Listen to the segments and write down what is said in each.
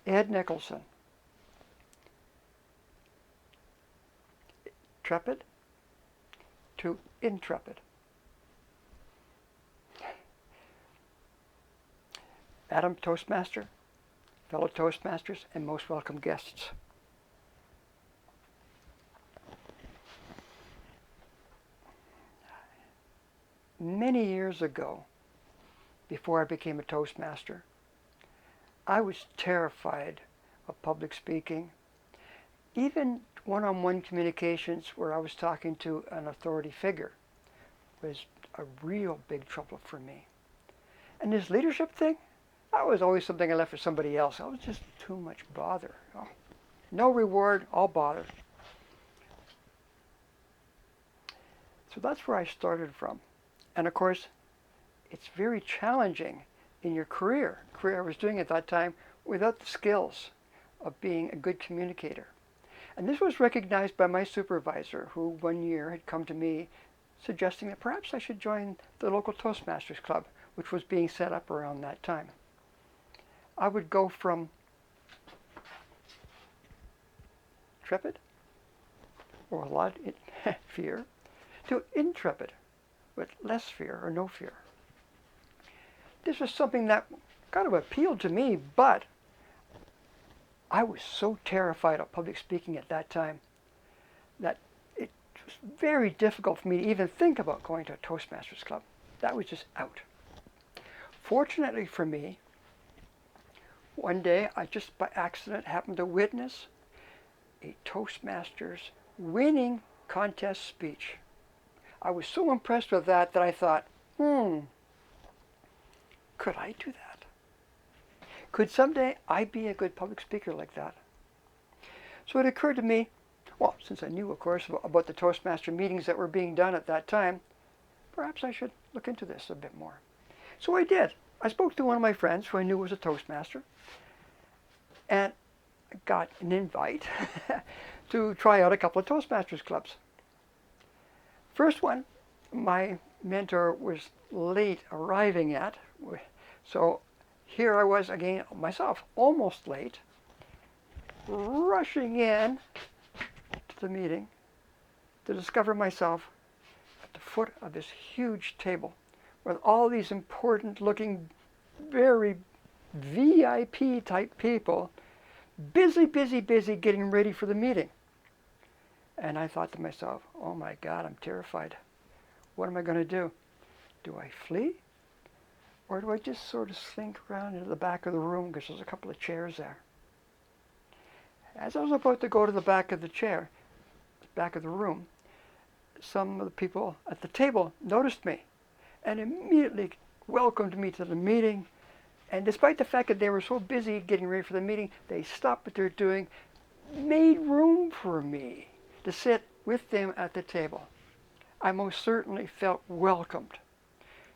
Ed Nicholson. Trepid to Intrepid. Madam Toastmaster, fellow Toastmasters, and most welcome guests. Many years ago, before I became a Toastmaster, I was terrified of public speaking. Even one-on-one communications where I was talking to an authority figure was a real big trouble for me. And this leadership thing, that was always something I left for somebody else. I was just too much bother. Oh, no reward, all bother. So that's where I started from. And of course, it's very challenging in your career I was doing at that time, without the skills of being a good communicator. And this was recognized by my supervisor, who one year had come to me suggesting that perhaps I should join the local Toastmasters Club, which was being set up around that time. I would go from trepid, or a lot in fear, to intrepid, with less fear or no fear. This was something that kind of appealed to me, but I was so terrified of public speaking at that time that it was very difficult for me to even think about going to a Toastmasters Club. That was just out. Fortunately for me, one day I just by accident happened to witness a Toastmasters winning contest speech. I was so impressed with that I thought, could I do that? Could someday I be a good public speaker like that? So it occurred to me, well, since I knew, of course, about the Toastmaster meetings that were being done at that time, perhaps I should look into this a bit more. So I did. I spoke to one of my friends who I knew was a Toastmaster, and got an invite to try out a couple of Toastmasters clubs. First one, my mentor was late arriving at, so here I was again myself, almost late, rushing in to the meeting to discover myself at the foot of this huge table with all these important looking, very VIP type people, busy getting ready for the meeting. And I thought to myself, oh my God, I'm terrified. What am I going to do? Do I flee? Or do I just sort of slink around into the back of the room because there's a couple of chairs there? As I was about to go to the back of the room, some of the people at the table noticed me and immediately welcomed me to the meeting. And despite the fact that they were so busy getting ready for the meeting, they stopped what they're doing, made room for me to sit with them at the table. I most certainly felt welcomed.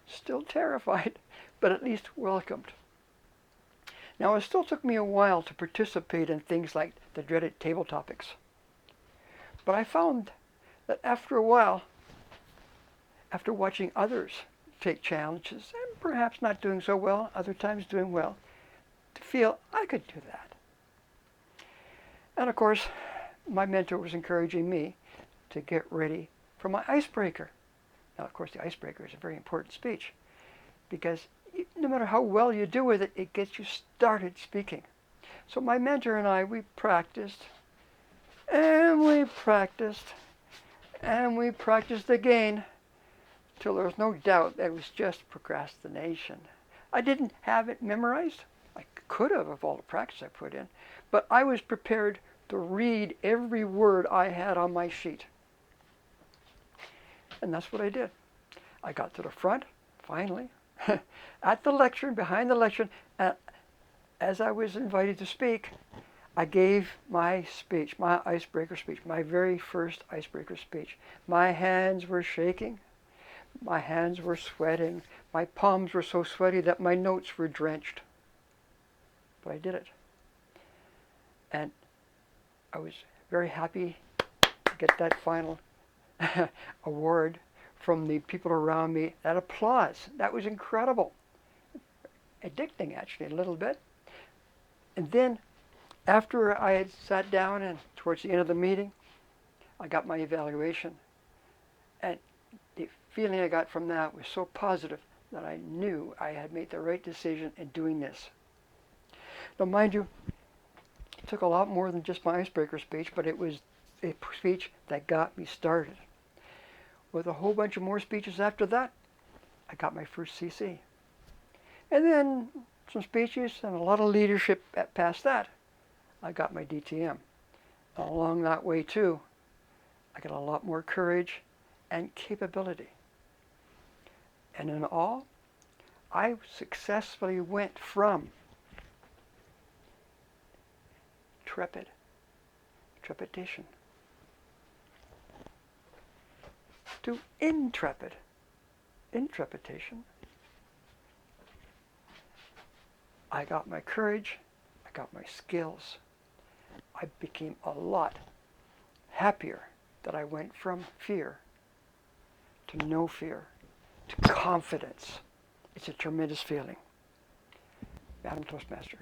Still terrified, but at least welcomed. Now, it still took me a while to participate in things like the dreaded table topics. But I found that after a while, after watching others take challenges, and perhaps not doing so well, other times doing well, to feel I could do that. And of course, my mentor was encouraging me to get ready for my icebreaker. Now, of course, the icebreaker is a very important speech because no matter how well you do with it, it gets you started speaking. So my mentor and I, we practiced, and we practiced, and we practiced again till there was no doubt that it was just procrastination. I didn't have it memorized. I could have all the practice I put in, but I was prepared to read every word I had on my sheet. And that's what I did. I got to the front, finally, at the lectern, behind the lectern, and as I was invited to speak, I gave my speech, my icebreaker speech, my very first icebreaker speech. My hands were shaking, my hands were sweating, my palms were so sweaty that my notes were drenched. But I did it. And I was very happy to get that final award from the people around me. That applause, that was incredible. Addicting, actually, a little bit. And then After I had sat down and towards the end of the meeting, I got my evaluation. And the feeling I got from that was so positive that I knew I had made the right decision in doing this. Now, mind you, it took a lot more than just my icebreaker speech, but it was a speech that got me started. With a whole bunch of more speeches after that, I got my first CC. And then some speeches and a lot of leadership past that, I got my DTM. Along that way too, I got a lot more courage and capability. And in all, I successfully went from trepidation, to intrepidation. I got my courage, I got my skills. I became a lot happier that I went from fear to no fear to confidence. It's a tremendous feeling. Madam Toastmaster.